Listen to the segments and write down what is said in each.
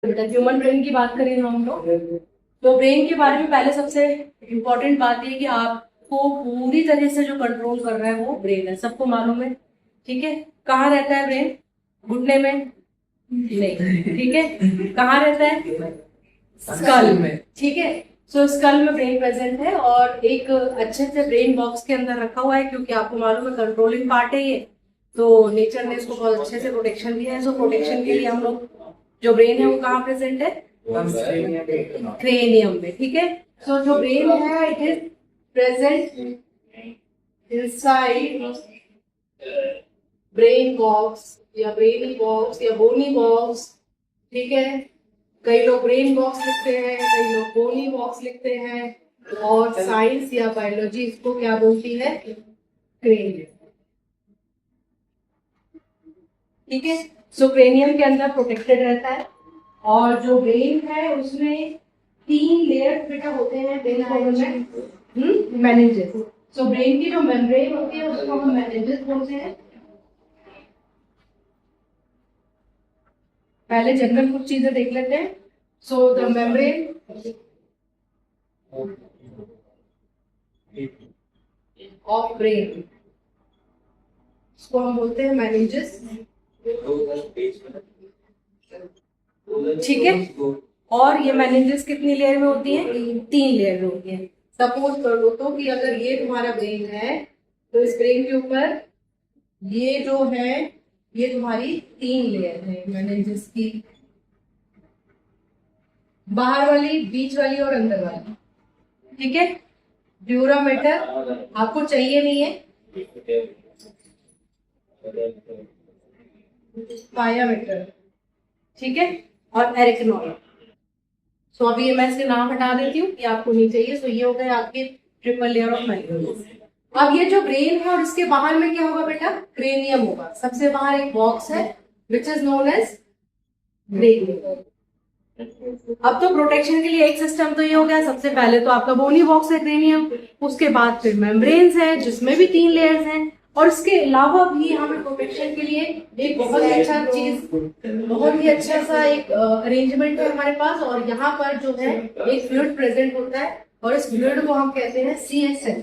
बेटा human brain की बात करें ना हम लोग, तो ब्रेन के बारे में पहले सबसे इम्पोर्टेंट बात ये कि आपको पूरी तरह से जो कंट्रोल कर रहा है वो ब्रेन है, सबको मालूम है। ठीक है, कहाँ रहता है ब्रेन? घुटने में नहीं, ठीक है। कहाँ रहता है? स्कल में, ठीक है। सो स्कल में ब्रेन प्रेजेंट है और एक अच्छे से ब्रेन बॉक्स के अंदर रखा हुआ है, क्योंकि आपको मालूम है कंट्रोलिंग पार्ट है ये, तो नेचर ने इसको बहुत अच्छे से प्रोटेक्शन दिया है। सो प्रोटेक्शन के लिए हम लोग, जो ब्रेन है वो कहाँ प्रेजेंट है? क्रेनियम में, ठीक है। सो जो ब्रेन है it is present inside brain box या ब्रेनी बॉक्स या बोनी बॉक्स, ठीक है। कई लोग ब्रेन बॉक्स लिखते हैं, कई लोग बोनी बॉक्स लिखते हैं, और साइंस या बायोलॉजी इसको क्या बोलती है? क्रेनियम, ठीक है। सो क्रेनियम के अंदर प्रोटेक्टेड रहता है, और जो ब्रेन है उसमें 3 लेयर बेटा होते हैं ब्रेन में, मेनिंजेस। सो ब्रेन की जो मेम्ब्रेन होती है उसको हम मेनिंजेस बोलते हैं। पहले जनरल कुछ चीजें देख लेते हैं। So the membrane of brain, इसको हम बोलते हैं मेनिंजेस, ठीक है। और ये मेनिंजेस कितनी लेयर में होती है? 3 लेयर में होती है। सपोज कर लो तो कि अगर ये तुम्हारा ब्रेन है, तो इस ब्रेन के ऊपर ये जो है ये तुम्हारी 3 लेयर है मेनिंजेस की, बाहर वाली, बीच वाली और अंदर वाली, ठीक है। ड्यूरा मैटर आपको चाहिए नहीं है, पाया मैटर, ठीक है, और एरिकनोल। सो अभी ये मैं इसके नाम हटा देती हूँ, ये आपको नहीं चाहिए। सो ये हो गए आपके ट्रिपल लेयर ऑफ मेनिंजेस। अब ये जो ब्रेन है और इसके बाहर में क्या होगा बेटा? क्रेनियम होगा। सबसे बाहर एक बॉक्स है which is known as cranium. अब तो प्रोटेक्शन के लिए एक सिस्टम तो ये हो गया, सबसे पहले तो आपका बोनी बॉक्स है क्रेनियम, उसके बाद फिर मेम्ब्रेन्स है जिसमें भी 3 लेयर्स हैं, और इसके अलावा भी हमें प्रोटेक्शन के लिए एक बहुत ही अच्छा चीज, बहुत ही अच्छा सा एक अरेंजमेंट है हमारे पास। और यहाँ पर जो है एक फ्लूइड प्रेजेंट होता है, और इस फ्लूइड को हम कहते हैं CSF,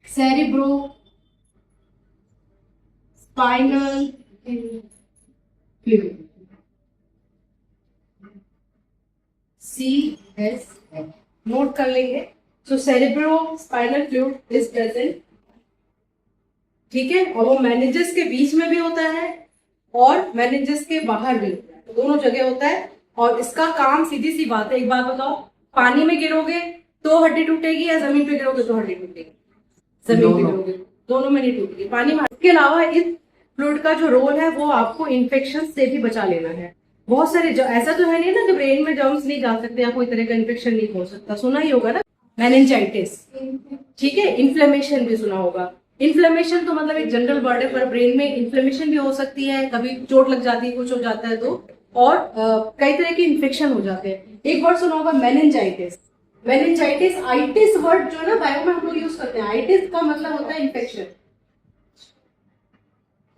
cerebrospinal fluid, CSF note कर लेंगे। So cerebrospinal fluid is present, ठीक है। और वो मेनिंजेस के बीच में भी होता है और मेनिंजेस के बाहर भी होता है, दोनों जगह होता है। और इसका काम सीधी सी बात है, एक बात बताओ, पानी में गिरोगे तो हड्डी टूटेगी या जमीन पे गिरोगे तो हड्डी टूटेगी? जमीन पे गिरोगे, दोनों में नहीं टूटेगी, पानी में। इसके अलावा इस फ्लूइड का जो रोल है वो आपको इन्फेक्शन से भी बचा लेना है। बहुत सारे जो, ऐसा तो है नहीं ना कि ब्रेन में जर्म्स नहीं जा सकते या कोई तरह का इन्फेक्शन नहीं हो सकता, सुना ही होगा ना, मेनिंजाइटिस, ठीक है। इन्फ्लेमेशन भी सुना होगा। इन्फ्लेमेशन तो मतलब एक जनरल वर्ड है, पर ब्रेन में इन्फ्लेमेशन भी हो सकती है, कभी चोट लग जाती है, कुछ हो जाता है तो, और कई तरह के इन्फेक्शन हो जाते हैं। एक वर्ड सुना होगा मेनिंजाइटिस। मेनिंजाइटिस, आइटिस वर्ड जो है ना बायो में हम लोग यूज करते हैं, आइटिस का मतलब होता है इन्फेक्शन,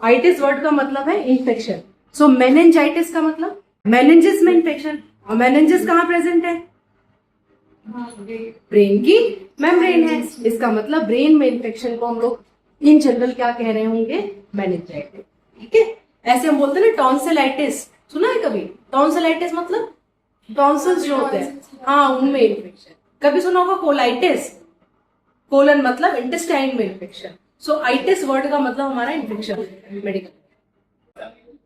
आइटिस वर्ड का मतलब है इन्फेक्शन। सो मेनिंजाइटिस का मतलब मेनिंजेस में इन्फेक्शन, और मेनिंजेस कहाँ प्रेजेंट है? ब्रेन की मेम्ब्रेन है, इसका मतलब ब्रेन में इन्फेक्शन को हम लोग इन जनरल क्या कह रहे होंगे? मेनिंजाइटिस, ठीक है। ऐसे हम बोलते हैं ना टॉन्सिलाइटिस, सुना है कभी? टॉन्सिलाइटिस मतलब टॉन्सिल्स जो होते हैं, हाँ, उनमें इन्फेक्शन। कभी सुना होगा कोलाइटिस, कोलन मतलब इंटेस्टाइन में इन्फेक्शन। सो आइटिस वर्ड का मतलब हमारा इन्फेक्शन मेडिकल।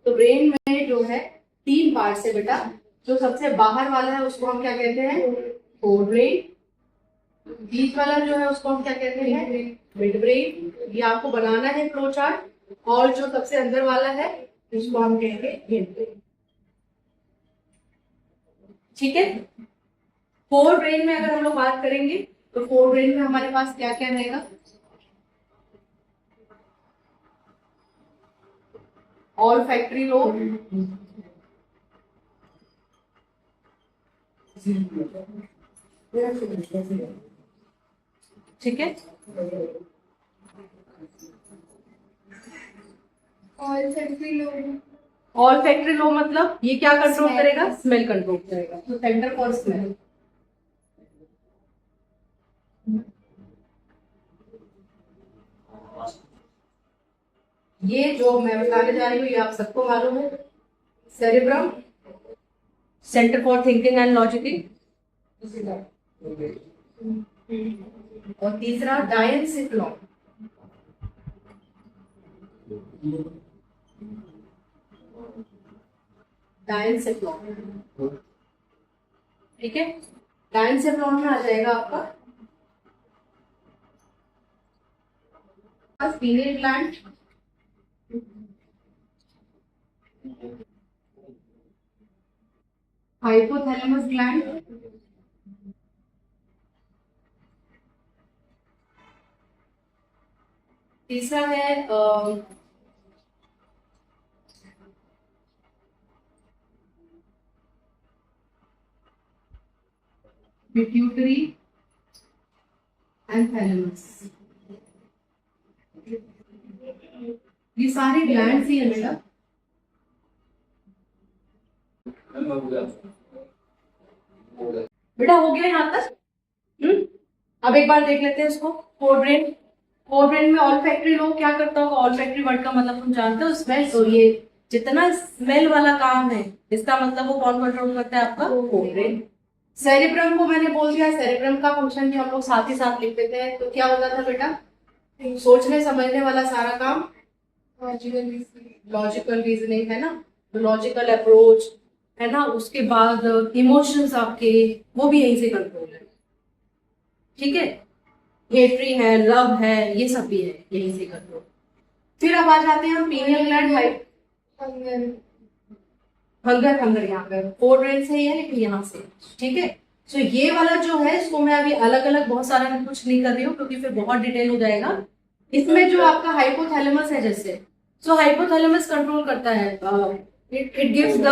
तो ब्रेन में जो है 3 पार्ट्स है बेटा। जो सबसे बाहर वाला है उसको हम क्या कहते हैं? Fore brain. बीच वाला जो है उसको हम क्या कहते हैं? Mid brain. ये आपको बनाना है फ्लो चार्ट। और जो सबसे अंदर वाला है उसको हम कहेंगे हिंड ब्रेन, ठीक है। फोर ब्रेन में अगर हम लोग बात करेंगे तो फोर ब्रेन में हमारे पास क्या क्या रहेगा? ऑल फैक्ट्री लोब, ठीक है। Olfactory lobe, olfactory lobe मतलब ये क्या कंट्रोल करेगा? स्मेल कंट्रोल करेगा। तो सेंटर फॉर स्मेल। ये जो मैं बताने जा रही हूँ ये आप सबको मालूम है। Cerebrum, centre for thinking and logicking, और तीसरा डायनसिफ्लॉन। डायनसिफ्लॉन, ठीक है। डायनसिफ्लॉन में आ जाएगा आपका पीनियल ग्लैंड, हाइपोथैलेमस ग्लैंड, तीसरा है पिट्यूटरी एंड थैलेमस। ये सारे ग्लैंड्स ही है बेटा। बेटा हो गया यहाँ तक? अब एक बार देख लेते हैं इसको। फोर ब्रेन, फोर ब्रेन में ऑल फैक्ट्री लोग क्या करता होगा? ऑल फैक्ट्री वर्ड का मतलब तुम जानते हो, स्मेल। तो ये जितना स्मेल वाला काम है इसका मतलब वो कौन कंट्रोल करता है? आपका फोर ब्रेन। सेरेब्रम को मैंने बोल दिया, सेरेब्रम का फंक्शन भी हम लोग साथ ही साथ लिख देते हैं। तो क्या होता था बेटा? सोचने समझने वाला सारा काम, लॉजिकल रीजनिंग है ना, लॉजिकल अप्रोच है ना, उसके बाद इमोशंस आपके वो भी यहीं से कंट्रोल है, ठीक है। हेट्री है, लव है, ये सब भी है यहीं से कंट्रोल। फिर अब आ जाते हैं पीनियल ग्लैंड, हंगर, हंगर यहाँ पे फोर ब्रेन से ही है लेकिन यहाँ से, ठीक है। तो ये वाला जो है इसको मैं अभी अलग अलग बहुत सारा कुछ नहीं कर रही हूँ क्योंकि फिर बहुत डिटेल हो जाएगा। इसमें जो आपका हाइपोथैलेमस है, जैसे सो हाइपोथैलेमस कंट्रोल करता है, it gives the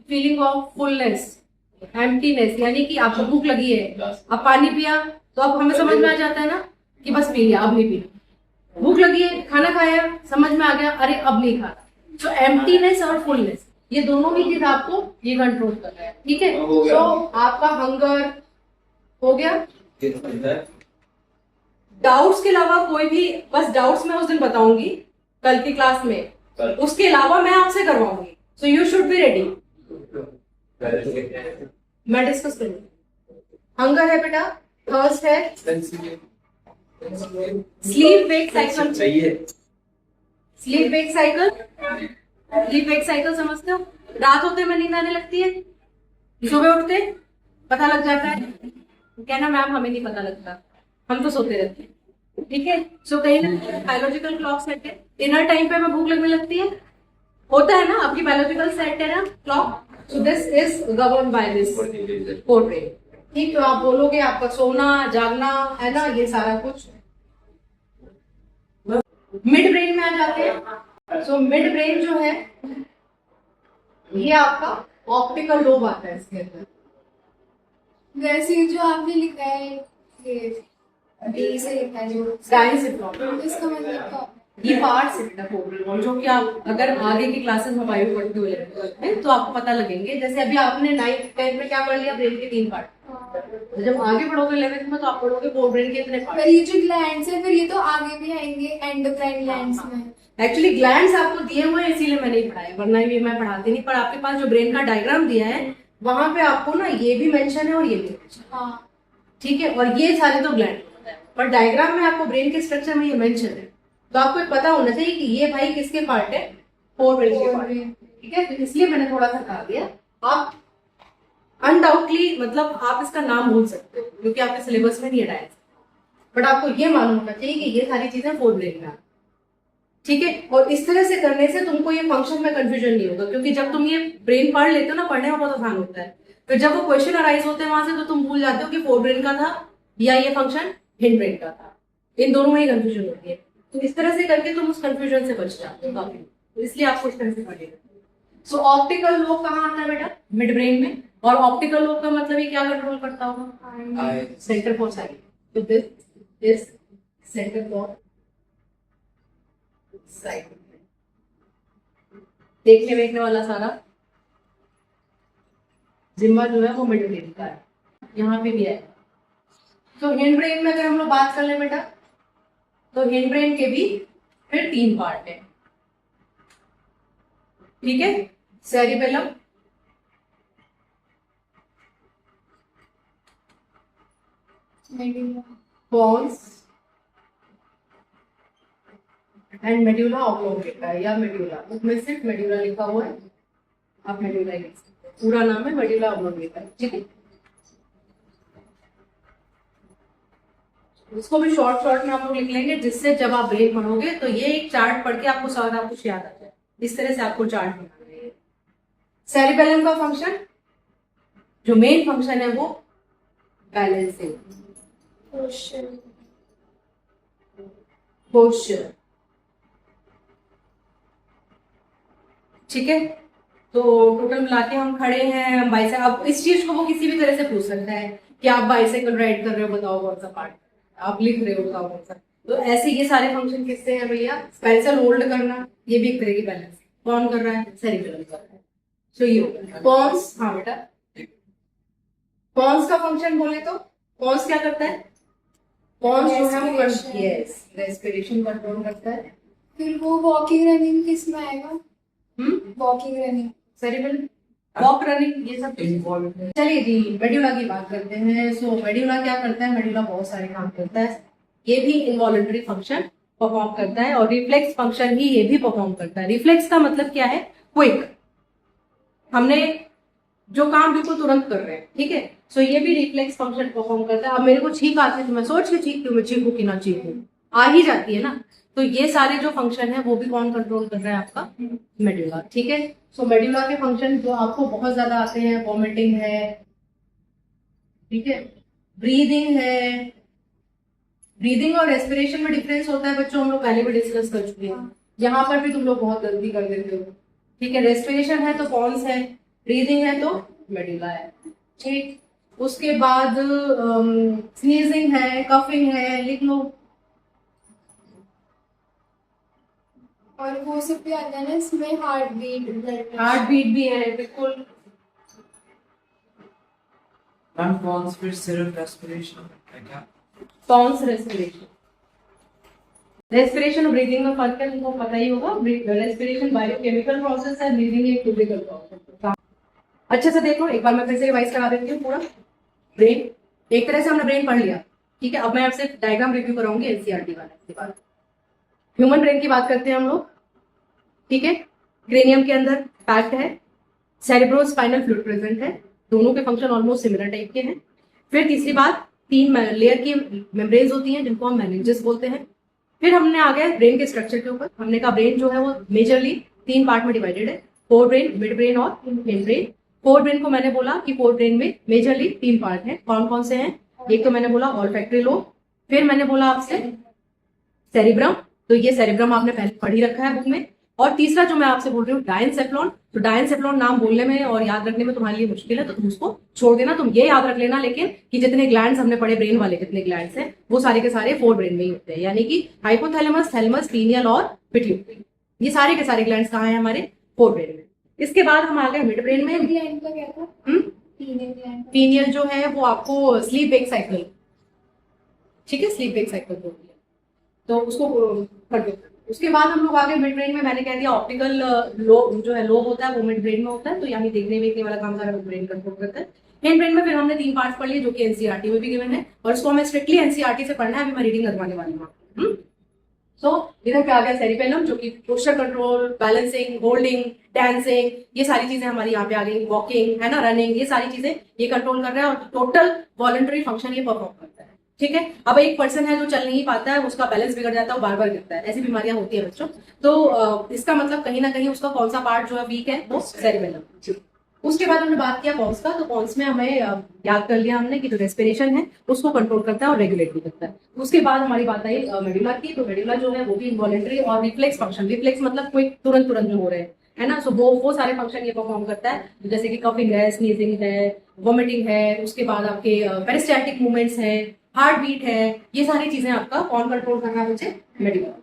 feeling of fullness, emptiness, यानी कि आपको भूख लगी है, अब पानी पिया तो अब हमें समझ में आ जाता है ना कि बस पी लिया, अब नहीं पीना। भूख लगी है, खाना खाया, समझ में आ गया अरे अब नहीं खाना। तो एम्प्टीनेस और फुलनेस ये दोनों ही चीज आपको ये कंट्रोल कर रहा है, ठीक है। तो आपका हंगर हो गया। डाउट्स के अलावा कोई भी, बस डाउट्स मैं उस दिन बताऊंगी कल की क्लास में, उसके अलावा मैं आपसे करवाऊंगी। So you should be ready, मैं डिस्कस करूंगी। हंगर है बेटा, थर्स्ट है, sleep wake cycle, sleep wake cycle, sleep wake cycle समझते हो? रात होते में नींद आने लगती है, सुबह उठते पता लग जाता है, कहना मैम हमें नहीं पता लगता, हम तो सोते रहते हैं, ठीक है। सो कहीं ना बायोलॉजिकल क्लॉक सेट है, डिनर टाइम पे हमें भूख लगने लगती है, होता है ना, आपकी बायोलॉजिकल सेट है ना clock. So this is govern by this fore brain, ठीक। तो आप बोलोगे आपका सोना जागना है ना, ये सारा कुछ। मिड ब्रेन में आ जाते हैं। सो मिड ब्रेन जो है ये आपका ऑप्टिकल लोब आता है इसके अंदर। वैसे जो आपने लिखा है ये डी से लिखा है जो डायनसिफ्लॉन, इसका मतलब क्या? ये पार्ट्स है जो कि आप अगर आगे की क्लासेस में बायो पढ़ते हुए हैं तो आपको पता लगेंगे। जैसे अभी आपने 9th 10th में क्या पढ़ लिया? ब्रेन के 3 पार्ट। जब आगे पढ़ोगे 11th में तो आप पढ़ोगे फोर ब्रेन के इतने पार्ट। पर ये जो ग्लैंड्स है फिर ये तो आगे भी आएंगे एंडोक्राइन ग्लैंड्स में। एक्चुअली ग्लैंड्स आपको दिए हुए हैं इसीलिए मैं नहीं पढ़ाया, वरना ये मैं पढ़ाती नहीं। पर आपके पास जो ब्रेन का डायग्राम दिया है वहां पे आपको ना ये भी मेंशन है और ये भी मेंशन, हाँ ठीक है। और ये सारे तो ग्लैंड, पर डायग्राम में आपको ब्रेन के स्ट्रक्चर में ये मेंशन है, तो आपको पता होना चाहिए कि ये भाई किसके पार्ट है? फोर ब्रेन के पार्ट, ठीक है। तो इसलिए मैंने थोड़ा सा बता दिया। आप अनडाउटली मतलब आप इसका नाम भूल सकते हो क्योंकि आपके सिलेबस में नहीं है डायग्राम, बट आपको ये मालूम होना चाहिए कि ये सारी चीजें फोर ब्रेन में, ठीक है। और इस तरह से करने से तुमको ये फंक्शन में कंफ्यूजन नहीं होगा, क्योंकि जब तुम ये ब्रेन पढ़ लेते हो ना, पढ़ने में बहुत आसान होता है, फिर जब वो क्वेश्चन अराइज होते हैं वहां से तो तुम भूल जाते हो कि फोर ब्रेन का था या ये फंक्शन हिंड ब्रेन का था, इन दोनों में ही कंफ्यूजन होती है। तो इस तरह से करके तुम उस कंफ्यूजन से बच जाते हो काफी, तो इसलिए आपको इस तरह से पढ़ेगा। सो ऑप्टिकल लोब कहाँ आता है बेटा? मिड ब्रेन में। और ऑप्टिकल लोब का मतलब ये क्या कंट्रोल करता होगा? Centre for sight. तो this is centre for sight, देखने वेखने वाला सारा जिम्मा जो है वो मिड ब्रेन का है, यहाँ पे भी है। तो हिंड ब्रेन में अगर हम लोग बात कर लें बेटा, तो हिंड ब्रेन के भी फिर 3 पार्ट है, ठीक है। Cerebellum, medulla, pons and medulla oblongata या मेड्यूला, उसमें सिर्फ मेड्यूला लिखा हुआ है, आप मेड्यूला लिख सकते हैं, पूरा नाम है मेड्यूला ऑब्लोंगेटा, ठीक है। उसको भी शॉर्ट शॉर्ट में आप लोग लिख लेंगे, जिससे जब आप ब्रेन पढ़ोगे तो ये एक चार्ट पढ़ के आपको सारा कुछ याद आ जाए। इस तरह से आपको चार्ट बनाना है। सेरिबेलम का फंक्शन, जो मेन फंक्शन है वो बैलेंसिंग, पोस्चर, ठीक है। तो टोटल मिला के हम खड़े हैं, हम बाइसाइकिल, अब इस चीज को वो किसी भी तरह से पूछ सकता है कि आप बाइसाइकिल राइड कर रहे हो, बताओ कौन सा पार्ट, आप लिख रहे हो बताओ कौन सा। तो ऐसे ये सारे फंक्शन किससे हैं भैया, पेंसिल होल्ड करना, ये भी एक तरह की बैलेंस, कौन कर रहा है, सेरिबेलम कर रहा है। तो ये पॉन्स, हाँ बेटा, पॉन्स का फंक्शन बोले तो पॉन्स क्या करता है, पॉन्स जो है वो रेस्पिरेशन कंट्रोल करता है। फिर वो वॉकिंग रनिंग किस में आएगा? Walking running, cerebellum, walk running, ये सब चलिए जी मेड्यूला की बात करते हैं। सो मेड्यूला क्या करता है, मेड्यूला बहुत सारे काम करता है, ये भी इनवॉलंटरी फंक्शन परफॉर्म करता है और रिफ्लेक्स फंक्शन ही ये भी परफॉर्म करता है। रिफ्लेक्स का मतलब क्या है, क्विक, हमने जो काम बिल्कुल तुरंत कर रहे हैं, ठीक है। सो ये भी रिफ्लेक्स फंक्शन परफॉर्म करता है। अब मेरे को छींक आती है तो मैं सोच के छींकती हूँ, मैं चीखूं कि ना चीखूं, आ ही जाती है ना। तो ये सारे जो फंक्शन है वो भी कौन कंट्रोल कर रहा है, आपका मेड्यूला, ठीक है। सो मेड्यूला के फंक्शन जो आपको बहुत ज्यादा आते हैं, वॉमिटिंग है, ठीक है, ब्रीदिंग है। ब्रीदिंग और रेस्पिरेशन में डिफरेंस होता है बच्चों, हम लोग पहले भी डिस्कस कर चुके हैं, यहाँ पर भी तुम लोग बहुत गलती कर देते हो, ठीक है। रेस्पिरेशन है तो पॉन्स है, ब्रीदिंग है तो मेड्यूला है, ठीक। उसके बाद स्नीजिंग है, कफिंग है, लिख लो। और वो सब भी आता है ना इसमें, हार्ट बीट, हार्ट बीट भी है, बिल्कुल। मैम कौन फिर सिर्फ रेस्पिरेशन है क्या? पॉन्स रेस्पिरेशन, रेस्पिरेशन और ब्रीदिंग में फर्क है, तुमको पता ही होगा। रेस्पिरेशन बायोकेमिकल प्रोसेस है, ब्रीदिंग एक फिजिकल प्रोसेस है। अच्छे से देखो, एक बार मैं फिर से रिवाइज करा देती हूँ पूरा। ब्रेन, एक तरह से हमने ब्रेन पढ़ लिया, ठीक है। अब मैं आपसे डायग्राम रिव्यू कराऊंगी एनसीईआरटी वाला। इसके बाद ह्यूमन ब्रेन की बात करते हैं हम लोग, ठीक है। क्रेनियम के अंदर पैक्ड है, सेरेब्रोस्पाइनल फ्लूइड प्रेजेंट है, दोनों के फंक्शन ऑलमोस्ट सिमिलर टाइप के हैं। फिर तीसरी बात, 3 लेयर की मेम्ब्रेन्स होती हैं जिनको हम मेनिंजेस बोलते हैं। फिर हमने आ गए ब्रेन के स्ट्रक्चर के ऊपर, हमने कहा ब्रेन जो है वो मेजरली 3 पार्ट में डिवाइडेड है, फोर ब्रेन, मिड ब्रेन और हिंड ब्रेन। फोर ब्रेन को मैंने बोला कि फोर ब्रेन में मेजरली 3 पार्ट हैं, कौन कौन से हैं, एक तो मैंने बोला ऑल्फैक्टरी लोब, फिर मैंने बोला आपसे सेरिब्रम, तो ये सेरिब्रम आपने पहले पढ़ ही रखा है बुक में, और तीसरा जो मैं आपसे बोल रही हूँ डायनसेफ्लॉन। तो डायनसेफ्लॉन नाम बोलने में और याद रखने में तुम्हारे लिए मुश्किल है, तो तुम उसको छोड़ देना, तुम ये याद रख लेना लेकिन कि जितने ग्लैंड्स हमने पढ़े ब्रेन वाले, जितने ग्लैंड्स हैं वो सारे के सारे फोर ब्रेन में ही होते हैं, यानी कि हाइपोथैलेमस, थैलेमस, पीनियल और पिट्यूटरी, ये सारे के सारे ग्लैंड्स कहाँ हैं, हमारे फोर ब्रेन में। इसके बाद हम आ गए मिड ब्रेन में। ग्लैंड का क्या था? पीनियल ग्लैंड, पीनियल जो है वो आपको स्लीप वेक साइकिल, ठीक है, स्लीप वेक साइकिल बोलती है, तो उसको कर दो। उसके बाद हम लोग आगे मिड ब्रेन में, मैंने कह दिया ऑप्टिकल लोब जो है, लोब होता है वो मिड ब्रेन में होता है, तो यानी देखने वेखने वाला काम सारा मिड ब्रेन कंट्रोल करता है। हिंड ब्रेन में फिर हमने 3 पार्ट्स पढ़ लिए जो कि एनसीईआरटी में भी गिवन है, और इसको हमें स्ट्रिक्टली एनसीईआरटी से पढ़ना है, अभी मैं रीडिंग लगवाने वाली हूँ। सो इधर पे आ गया सेरिबेलम जो कि posture control, balancing, holding, dancing, ये सारी चीजें हमारी यहाँ पे आ गई, वॉकिंग है ना, रनिंग, ये सारी चीजें ये कंट्रोल कर रहा है और टोटल वॉलंटरी फंक्शन ये परफॉर्म करता है, ठीक है। अब एक पर्सन है जो चल नहीं पाता है, उसका बैलेंस बिगड़ जाता है, वो बार बार गिरता है, ऐसी बीमारियां होती है बच्चों। तो इसका मतलब कहीं ना कहीं उसका कौन सा पार्ट जो है वीक है, वो सेरिबेलम। उसके बाद हमने बात किया पॉन्स का, तो पॉन्स में हमें याद कर लिया हमने कि जो रेस्पिरेशन है उसको कंट्रोल करता है और रेगुलेट भी करता है। उसके बाद हमारी बात आई मेडुला की, तो मेडुला जो है वो भी इनवॉलेंट्री और रिफ्लेक्स फंक्शन, रिफ्लेक्स मतलब कोई तुरंत तुरंत जो हो रहे हैं, है ना, सो वो सारे फंक्शन ये परफॉर्म करता है, जैसे कि कफिंग है, स्नीजिंग है, वॉमिटिंग है, उसके बाद आपके पेरिस्टैल्टिक मूवमेंट्स है, हार्ट बीट है, ये सारी चीजें आपका कौन कंट्रोल कर रहा है मुझे, मेडुला।